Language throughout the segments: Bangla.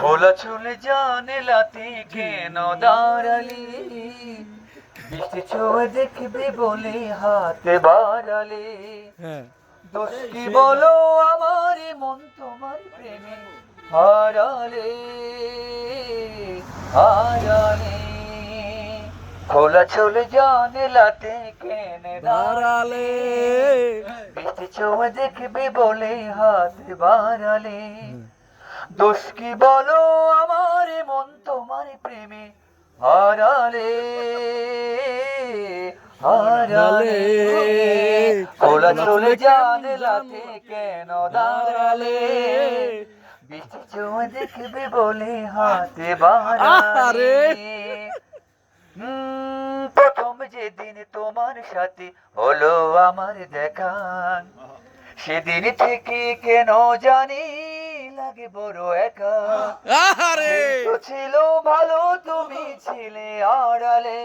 খোলা চলে জানালাতে কেন দাঁড়ালি, বৃষ্টি ছুঁয়ে দেখবে বলে হাত বাড়ালে। দোষ কি বলো আমার মন তোমার প্রেমে হারালে, হারালে। খোলা চলে জানালাতে কেন দাঁড়ালে, বৃষ্টি ছুঁয়ে দেখবে বলে হাত বাড়ালে। দোষ কি বলো আমার মন তোমার প্রেমে হারালে, হারালে। খোলা চলে জানালাতে কেন দাঁড়ালে, বৃষ্টি ছুঁয়ে দেখবে বলে হাতে বাড়ালে। প্রথম যেদিন তোমার সাথে হলো আমার দেখা, সেদিন থেকে কেন জানি লাগে বড় একা। ছিল ভালো তুমি ছিলে আড়ালে,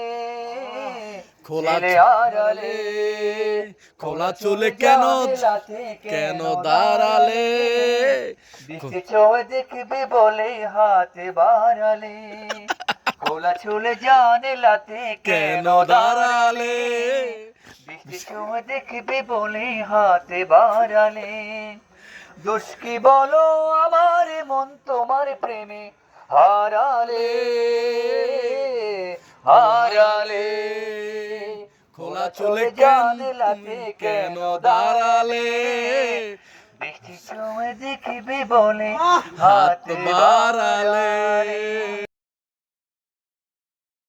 ছিলে আড়ালে। খোলা চলে কেন কেন দাঁড়ালে, বৃষ্টি ছুঁয়ে দেখবে বলে হাতে বাড়ালে। খোলা চলে জানালাতে কেন দাঁড়ালে, বৃষ্টি ছুঁয়ে দেখবে বলে হাতে বাড়ালে। দোষ কি বলো আমার মন তোমার প্রেমে হারালে, হারালে। খোলা চলে জানালাতে কেন দাঁড়ালে, বৃষ্টি ছুঁয়ে দেখবে বলে হাত বাড়ালে।